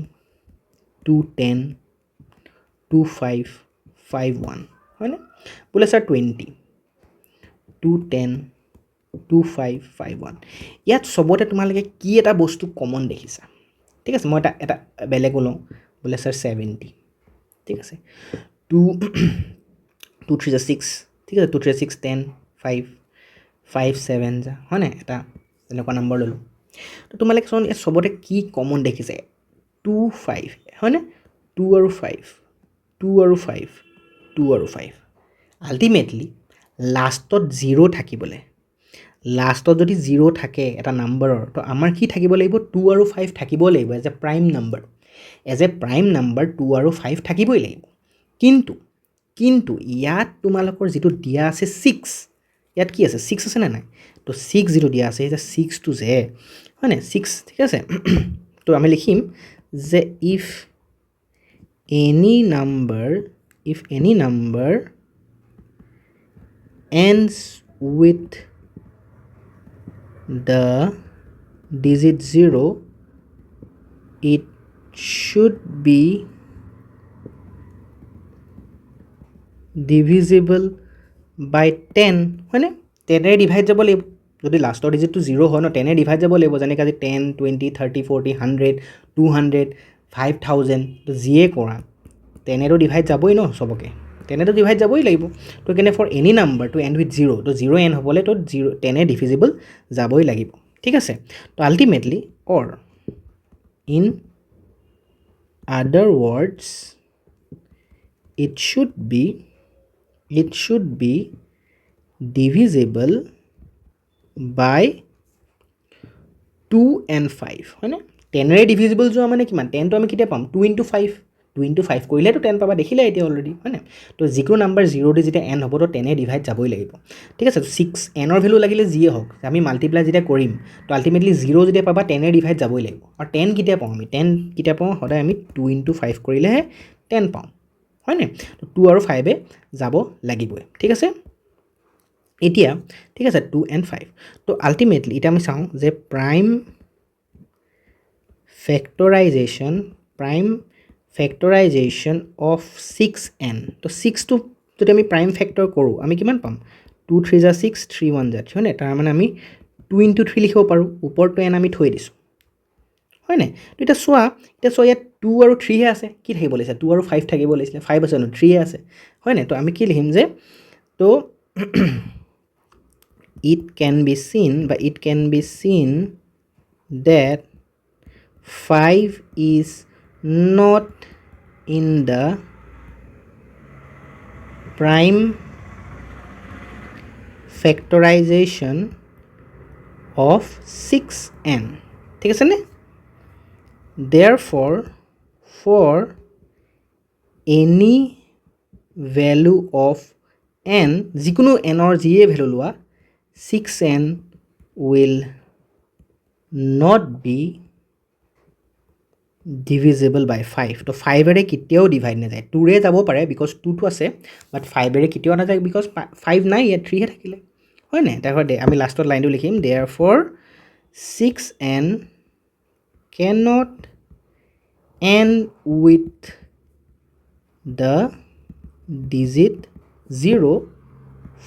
210 25 51 হয় না বলে স্যার 20 210 2551 ইয়াত সবতে তোমালোকে কি এটা বস্তু কমন দেখিছা ঠিক আছে মই এটা বেলেগ লওঁ বলে স্যার 70 ঠিক আছে 2 2 3 যা 6 ঠিক আছে 2 3 6 10 5 5 7 যা হয় না এটা এনেকুৱা নম্বৰ ললো তো তোমালোকে চোন ইয়াত সবতে কি কমন দেখিছে 2 5 হয় না 2 আৰু 5 2 আৰু 5 2 আৰু 5 আলটিমেটলি লাষ্টত 0 থাকিবলে লাষ্টত যদি 0 থাকে এটা নাম্বাৰৰ তো আমাৰ কি থাকিব লাগিব 2 আৰু 5 থাকিব লাগিব এজ এ প্ৰাইম নাম্বাৰ 2 আৰু 5 থাকিবই লাগিব কিন্তু ইয়াত তোমালোকৰ যেটো দিয়া আছে 6 ইয়াত কি আছে 6 আছে না নাই তো 6 যেটো দিয়া আছে এটা 6 টু যে হয় না 6 ঠিক আছে তো আমি লিখিম যে if any number ends with the digit 0 it should be divisible বাই 10 হয়নে 10ৰে ডিভাইড যাব লাগিব যদি লাষ্টৰ ডিজিটটো 0 হয় ন 10ৰে ডিভাইড যাব লাগিব যেনেকৈ আজি 10 20 30 40 100 200 5000 তো যিয়ে কৰা 10ৰে ডিভাইড যাবই ন সবকে 10ৰে ডিভাইড যাবই লাগিব তো কেনে for any number to end with 0 তো 0 এণ্ড হ'বলৈ তো 10ৰে ডিভিজিবল যাবই লাগিব ঠিক আছে তো ultimately or in other words it should be divisible by 2 and 5 হয় না 10 ৰে ডিভিজিবল যোৱা মানে কিমান 10 তো আমি কিটা পাম 2 into 5 2 into 5 কৰিলে তো 10 পাবা দেখিলে এতিয়া অলৰেডি হয় না তো যিকোনো নাম্বাৰ 0 দি যেতিয়া n হ'ব তো 10 এ ডিভাইড যাবই লাগিব ঠিক আছে 6 n ৰ ভ্যালু লাগিলে যিয়ে হওক আমি মাল্টিপ্লাই যেতিয়া কৰিম তো আল্টিমেটলি 0 যেতিয়া পাবা 10 এ ডিভাইড যাবই লাগিব আৰু 10 কিটা পাওঁ আমি 10 কিটা পাওঁ সদায় আমি 2 into 5 কৰিলেহে 10 পাওঁ হয় না তো 2 আৰু 5 এ যাব লাগিবই ঠিক আছে এতিয়া ঠিক আছে 2 and 5 তো আল্টিমেটলি এটা আমি চাওঁ যে প্ৰাইম ফেক্টৰাইজেশ্যন অফ 6n তো 6 টো যদি আমি প্ৰাইম ফেক্টৰ কৰোঁ আমি কিমান পাম 2 3 যা 6 3 1 যা হয় না তাৰ মানে আমি 2 into 3 লিখিব পাৰোঁ ওপৰটো n আমি থৈ দিছোঁ হয় না তো এটা চোৱা ইয়াত 2 আৰু 3 হে আছে কি থাকিব লাগিছে 2 আৰু 5 থাকিব লাগিছিলে 5 আছে ন 3 হে আছে হয় না তো আমি কি লিখিম যে তো it can be seen that 5 is not in the prime factorization of 6n ঠিক আছে নে therefore for any value of n যিকোনো n ৰ যিয়ে ভ্যালু লোৱা 6n will not be divisible by 5 তো 5 এৰে কেতিয়াও ডিভাইড নাযায় 2 ৰে যাব পাৰে বিকজ 2 টো আছে বাট 5 এৰে কেতিয়াও নাযায় বিকজ 5 নাই ইয়াত 3 হে থাকিলে হয় না তারপর আমি লাষ্টত লাইনটো লিখিম therefore 6n cannot end with the digit 0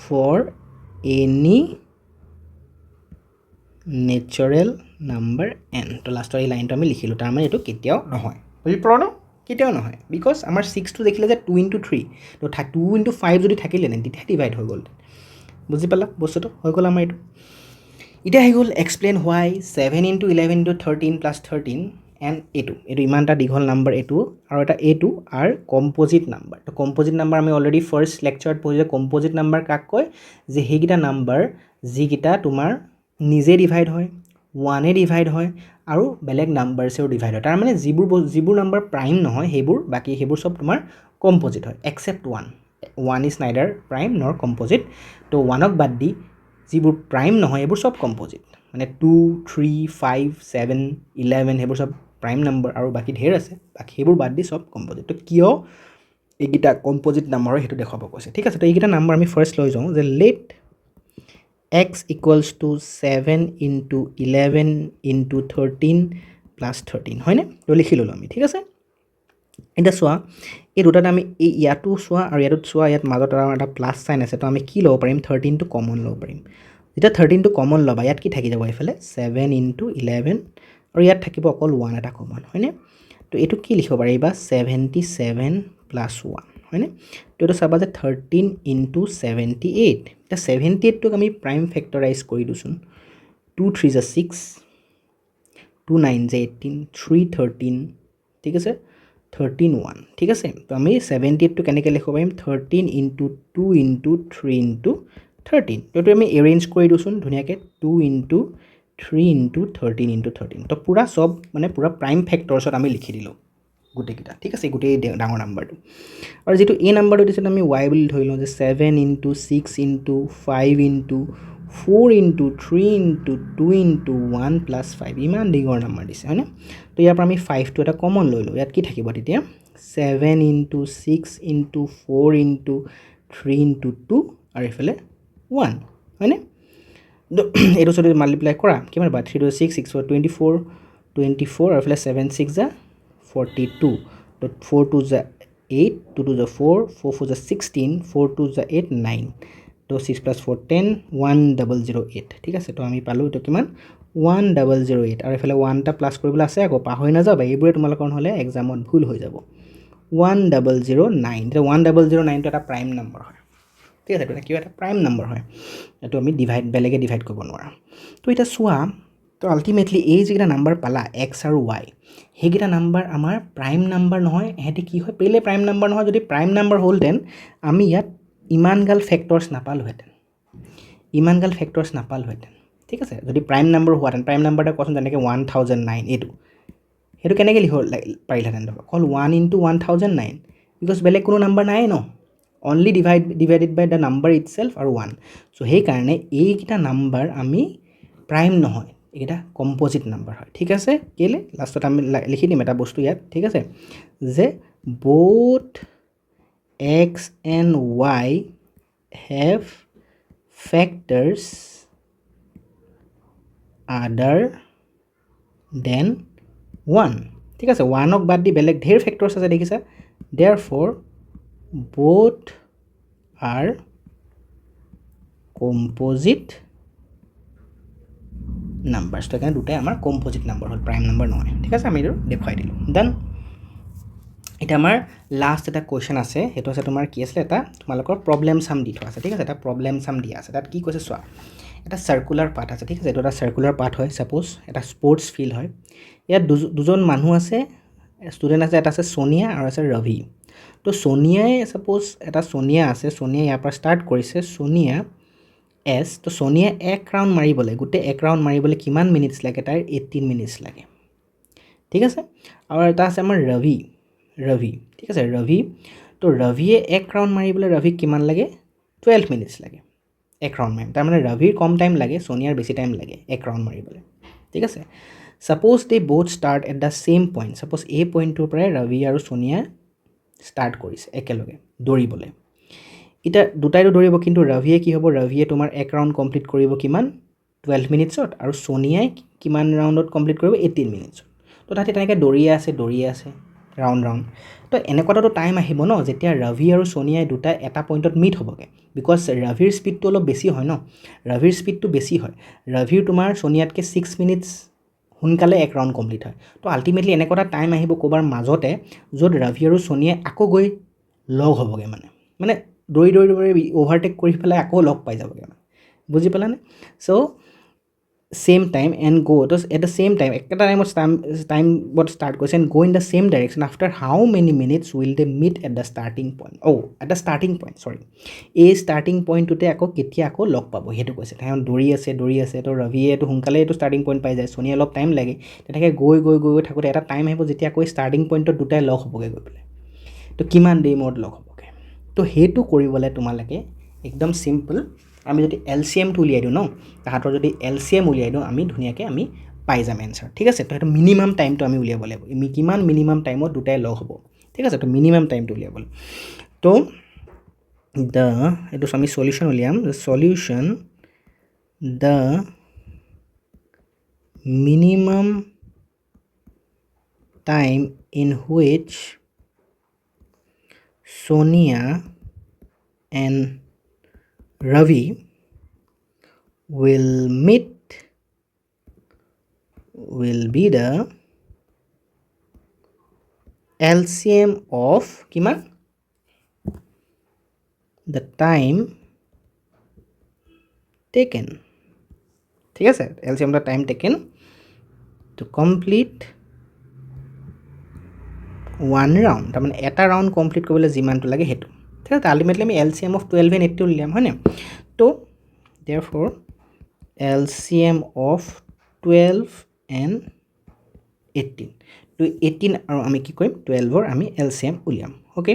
for any natural number n তো লাষ্টৰ এই লাইনটো আমি লিখিলোঁ তাৰ মানে এইটো কেতিয়াও নহয় বুজি পালো ন কেতিয়াও নহয় বিকজ আমাৰ 6 টো দেখিলে যে 2 into 3 তো 2 into 5 যদি থাকিলে নে তেতিয়া ডিভাইড হৈ গ'ল বুজি পালা বস্তুটো হৈ গ'ল আমাৰ এইটো এটা হৈ গ'ল explain why 7 into 11 into 13 plus 13 and এইটো ইমান এটা দীঘল নাম্বাৰ এইটো আৰু এটা এইটো আৰু কম্পোজিট নাম্বাৰ তো কম্পোজিট নাম্বাৰ আমি অলৰেডি ফাৰ্ষ্ট লেকচাৰত পঢ়িলে কম্পোজিট নাম্বাৰ কাক কয় যে সেইকেইটা নাম্বাৰ যিকেইটা তোমাৰ নিজে ডিভাইড হয় 1 এ ডিভাইড হয় আৰু বেলেগ নাম্বাৰছেও ডিভাইড হয় তাৰ মানে যিবোৰ নাম্বাৰ প্ৰাইম নহয় সেইবোৰ সব তোমাৰ কম্পোজিট হয় এক্সেপ্ট 1 ইজ নাইডাৰ প্ৰাইম নৰ কম্পোজিট তো 1ক বাদ দি যিবোৰ প্ৰাইম নহয় এইবোৰ সব কম্পোজিট মানে 2 3 5 7 11 সেইবোৰ সব প্ৰাইম নাম্বাৰ আৰু বাকি ঢেৰ আছে বাকি সেইবোৰ বাদ দি সব কম্পোজিট তো কিয় এইকেইটা কম্পোজিট নাম্বাৰ হেতু দেখাব কৈছে ঠিক আছে তো এইকেইটা নাম্বাৰ আমি ফাৰ্ষ্ট লৈ যাওঁ যে late x equals to 7 into 11 into 13 plus 13 হয় না তো লিখি ললো আমি ঠিক আছে এটা চোৱা এই দুটাত আমি এই ইয়াতো চোৱা আৰু ইয়াতো চোৱা ইয়াত মাজত এটা প্লাস সাইন আছে তো আমি কি ল'ব পাৰিম 13 টো কমন ল'ব পাৰিম যেতিয়া 13 টো কমন ল'বা ইয়াত কি থাকি যাব এফালে 7 into 11 আৰু ইয়াত থাকিব অকল 1 এটা কমন হয়নে তো এটো কি লিখিব পাৰিবা 77 plus 1 হয়নে তো এটো চাবা যে 13 into 78 এটা 78 টোক আমি প্ৰাইম ফেক্টৰাইজ কৰি দুচোন 2 3 is 6 2 9 is 18 3 13 ঠিক আছে 13 1 ঠিক আছে তো আমি 78 টো কেনেকৈ লিখিব পাৰিম 13 into 2 into 3 into 13 তো আমি এৰেঞ্জ কৰি দুচোন ধুনিয়াকৈ 2 into 3 into 13 into 13 তো পুৰা সব মানে পুৰা প্ৰাইম ফেক্টৰছত আমি লিখি দিলো গুটেকিটা ঠিক আছে গুটে ডাঙৰ নাম্বাৰটো আৰু যেটো এই নাম্বাৰটো দিছে আমি y বুলি ধৰি লওঁ যে 7 into 6 into 5 into 4 into 3 into 2 into 1 plus 5 ইমান ডিঙৰ নাম্বাৰ দিছে হয়নে তো ইয়াৰ পৰা আমি 5 টো এটা কমন লৈ লওঁ ইয়াত কি থাকিব তেতিয়া 7 into 6 into 4 into 3 into 2 আৰু এফালে 1 হয়নে এটো যদি মাল্টিপ্লাই কৰা কিমান বা 3 to 6 6 4 24 24 আৰু এফালে 7 6 যা 42 তো 4 2 যা 8 2 2 যা 4 4 4 যা 16 4 2 যা 8 9 তো 6 + 4 10 1008 ঠিক আছে তো আমি পালোঁ এইটো কিমান 1008 আৰু এফালে 1টা প্লাছ কৰিবলৈ আছে আকৌ পাহৰি নাযাবা এইবোৰে তোমালোকৰ নহ'লে এক্সামত ভুল হৈ যাব 1009 এতিয়া 1009টো এটা প্ৰাইম নম্বৰ হয় ঠিক আছে এইটো কিয় এটা প্ৰাইম নম্বৰ হয় এইটো আমি বেলেগে ডিভাইড কৰিব নোৱাৰা তো এতিয়া চোৱা তো আল্টিমেটলি এই যিকেইটা নাম্বাৰ পালা এক্স আৰু ৱাই সেইকেইটা নাম্বাৰ আমাৰ প্ৰাইম নাম্বাৰ নহয় এহেঁতি কি হয় পেলে প্ৰাইম নাম্বাৰ নহয় যদি প্ৰাইম নাম্বাৰ হ'লহেঁতেন আমি ইয়াত ইমানগাল ফেক্টৰ্ছ নাপালোহেঁতেন ঠিক আছে যদি প্ৰাইম নম্বৰ হোৱাহেঁতেন প্ৰাইম নাম্বাৰ এটা কোৱাচোন যেনেকৈ 1009 এইটো সেইটো কেনেকৈ লিখিব পাৰিলেহেঁতেন অকল 1 × 1009 বিকজ বেলেগ কোনো নাম্বাৰ নাই ন only divided by the number itself আৰু 1 চ' সেইকাৰণে এইকেইটা নাম্বাৰ আমি প্ৰাইম নহয় এইকেইটা কম্পজিট নাম্বাৰ হয় ঠিক আছে কেলৈ লাষ্টত আমি লিখি দিম এটা বস্তু ইয়াত ঠিক আছে যে both x and y have factors other than 1 ঠিক আছে 1ক বাদ দি বেলেগ ঢেৰ ফেক্টৰ্ছ আছে দেখিছা therefore both are composite numbers তো এখানে দুটাই আমাৰ কম্পজিট নাম্বাৰ হ'ল প্ৰাইম নাম্বাৰ নহয় ঠিক আছে আমি এইটো দেখুৱাই দিলোঁ দেন এটা আমাৰ লাষ্ট এটা কুৱেশ্যন আছে সেইটো আছে তোমাৰ কি আছিলে এটা তোমালোকৰ প্ৰব্লেম চাম দি থোৱা আছে ঠিক আছে এটা প্ৰব্লেম চাম দিয়া আছে তাত কি কৈছে চোৱা এটা সাৰ্কুলাৰ পাথ আছে ঠিক আছে এইটো এটা সাৰ্কুলাৰ পাথ হয় সাপোজ এটা স্পৰ্টছ ফিল্ড হয় ইয়াত দুজন মানুহ আছে ষ্টুডেণ্ট আছে এটা আছে সোনিয়া আৰু আছে ৰবি তো সোনিয়াই সাপোজ এটা সোনিয়া আছে সোনিয়া ইয়াৰ পৰা ষ্টাৰ্ট কৰিছে সোনিয়া এছ তো সোনিয়া এক ৰাউণ্ড মাৰিবলৈ গোটেই এক ৰাউণ্ড মাৰিবলৈ কিমান মিনিটছ লাগে তাৰ 18 মিনিটছ লাগে ঠিক আছে আৰু এটা আছে আমাৰ ৰবি ঠিক আছে ৰবি তো ৰবিয়ে এক ৰাউণ্ড মাৰিবলৈ ৰবিক কিমান লাগে 12 মিনিটছ লাগে এক ৰাউণ্ড মাৰিম তাৰমানে ৰবিৰ কম টাইম লাগে সোনিয়াৰ বেছি টাইম লাগে এক ৰাউণ্ড মাৰিবলৈ ঠিক আছে suppose they both start at the same point suppose এই পইণ্টটোৰ পৰাই ৰবি আৰু সোনিয়া ষ্টাৰ্ট কৰিছে একেলগে দৌৰিবলৈ এতিয়া দুটাইটো দৌৰিব কিন্তু ৰবিয়ে কি হ'ব ৰবিয়ে তোমাৰ এক ৰাউণ্ড কমপ্লিট কৰিব কিমান 12 মিনিটছত আৰু সোনিয়াই কিমান ৰাউণ্ডত কমপ্লিট কৰিব 18 মিনিটছত তো তাতে তেনেকৈ দৌৰিয়ে আছে ৰাউণ্ড তো এনেকুৱাটো টাইম আহিব ন যেতিয়া ৰবি আৰু সোনিয়াই দুটা এটা পইণ্টত মিট হ'বগৈ বিকজ ৰবিৰ স্পীডটো অলপ বেছি হয় ন ৰবিৰ স্পীডটো বেছি হয় ৰবিৰ তোমাৰ সোনিয়াতকৈ 6 মিনিটছ সোনকালে এক ৰাউণ্ড কমপ্লিট হয় তো আল্টিমেটলি এনেকুৱা এটা টাইম আহিব ক'ৰবাৰ মাজতে য'ত ৰবি আৰু সোনিয়াই আকৌ গৈ লগ হ'বগৈ মানে দৌৰি অভাৰটেক কৰি পেলাই আকৌ লগ পাই যাবগৈ বুজি পালানে চ' ছেম টাইম এণ্ড গ' তো এট দ্য ছেম টাইম একেটা টাইমত ষ্টাৰ্ট কৰিছে and go' in the same direction after how many minutes will they meet at the starting point at the starting point sorry এই ষ্টাৰ্টিং পইণ্টটোতে আকৌ কেতিয়া আকৌ লগ পাব সেইটো কৈছে তেওঁ দৌৰি আছে তো ৰবিয়েটো সোনকালে এইটো ষ্টাৰ্টিং পইণ্ট পাই যায় সোনিয়া অলপ টাইম লাগে তেনেকৈ গৈ থাকোঁতে এটা টাইম আহিব যেতিয়া আকৌ ষ্টাৰ্টিং পইণ্টত দুটাই লগ হ'বগৈ গৈ পেলাই তো কিমান দেৰি মূৰত লগ হ'বগৈ তো সেইটো কৰিবলৈ তোমালোকে একদম চিম্পল আমি যদি এলচিএমটো উলিয়াই দিওঁ ন তাহাঁতৰ যদি এলচিএম উলিয়াই দিওঁ আমি ধুনীয়াকৈ আমি পাই যাম এনচাৰ ঠিক আছে তো সেইটো মিনিমাম টাইমটো আমি উলিয়াব লাগিব কিমান মিনিমাম টাইমত দুটাই লগ হ'ব ঠিক আছে তো মিনিমাম টাইমটো উলিয়াব লাগিব তো এইটো আমি সলিউশ্যন উলিয়াম solution the minimum time in which Sonia and Ravi will be the LCM of কিমান the time taken ঠিক আছে LCM the time taken to complete one round তাৰমানে এটা ৰাউণ্ড কমপ্লিট কৰিবলৈ যিমানটো লাগে সেইটো ঠিক আছে আল্টিমেটলি আমি LCM of 12 and 18 উলিয়াম হয়নে তো therefore LCM of 12 and 18 তো 18 আৰু আমি কি কৰিম 12ৰ আমি LCM উলিয়াম ওকে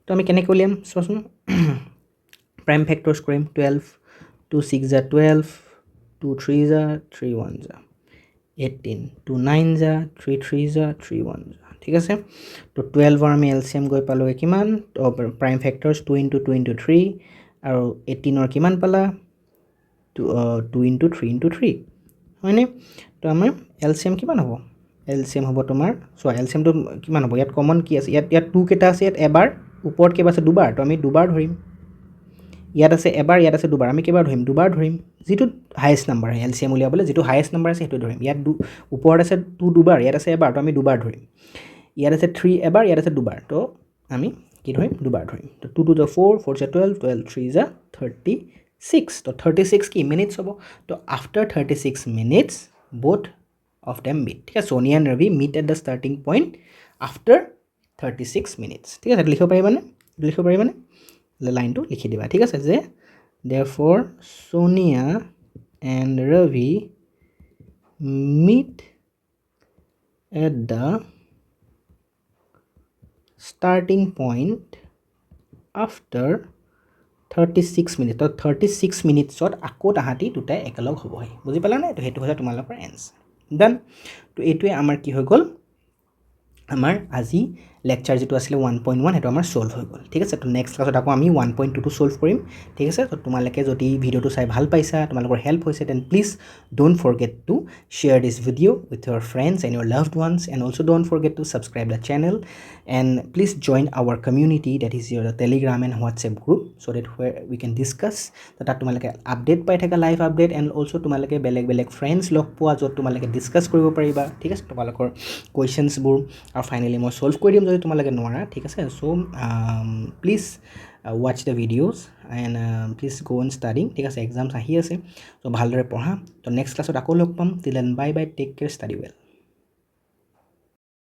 তো আমি কেনেকৈ উলিয়াম চোৱাচোন প্ৰাইম ফেক্টৰ্ছ কৰিম 12 2 6 * 12 2 3 * 3 1 18 2 9 3 3 3 1 ঠিক আছে তো 12ৰ আমি LCM গৈ পালোগে কিমান প্ৰাইম ফেক্টৰ্ছ 2 * 2 * 3 আৰু 18ৰ কিমান পালা 2 * 3 * 3 হয়নে তো আমাৰ LCM কিমান হ'ব LCM হ'ব তোমাৰ চোৱা LCMটো কিমান হ'ব ইয়াত কমন কি আছে ইয়াত 2 কেইটা আছে ইয়াত এবাৰ ওপৰত কেইবা আছে দুবাৰ তো আমি দুবাৰ ধৰিম ইয়াত আছে এবাৰ ইয়াত আছে দুবাৰ আমি কেইবাৰ ধৰিম দুবাৰ ধৰিম যিটো হায়েষ্ট নাম্বাৰ এলচিএম উলিয়াবলৈ যিটো হায়েষ্ট নাম্বাৰ আছে সেইটো ধৰিম ইয়াত ওপৰত আছে 2 দুবাৰ ইয়াত আছে এবাৰ তো আমি দুবাৰ ধৰিম ইয়াত আছে 3 এবাৰ ইয়াত আছে দুবাৰ তো আমি কি ধৰিম দুবাৰ ধৰিম তো 2 2 4 4 12 12 3 36 তো 36 কি মিনিটছ হ'ব তো after 36 minutes both of them meet ঠিক আছে Sonia and Ravi meet at the starting point after 36 minutes ঠিক আছে লিখিব পাৰিবানে লাইনটো লিখি দিবা ঠিক আছে যে therefore Sonia and Ravi meet at the starting point after 36 minutes তো 36 মিনিটছত আকৌ তাহাঁতি দুটাই একেলগ হ'বহি বুজি পালা নাই তো সেইটো হৈছে তোমালোকৰ এনসাৰ ডান তো এইটোৱে আমাৰ কি হৈ গ'ল আমাৰ আজি লেকচাৰ যেটো আছিল 1.1 হেতু আমাৰ সলভ হৈ গ'ল ঠিক আছে তো নেক্সট ক্লাছত আকৌ আমি 1.2 টো সলভ কৰিম ঠিক আছে তো তোমালোকে যদি ভিডিওটো চাই ভাল পাইছা তোমালোকৰ হেল্প হৈছে then please don't forget to share this video with your friends and your loved ones and also don't forget to subscribe the channel and please join our community that is your Telegram and WhatsApp group so that where we can discuss তাত তোমালোকে update পাই থাকা live update and also তোমালোকে বেলেগ friends লগ পোৱা য'ত তোমালোকে discuss কৰিব পাৰিবা ঠিক আছে তোমালোকৰ কোৱেশ্চনছ বোৰ আৰু ফাইনালি মই সলভ কৰি দিম যদি তোমালোকে নোৱাৰা ঠিক আছে so please watch the videos and please go on studying ঠিক আছে এক্সামছ আহি আছে তো ভালদৰে পঢ়া তো নেক্সট ক্লাছত আকৌ লগ পাম till then bye bye take care study well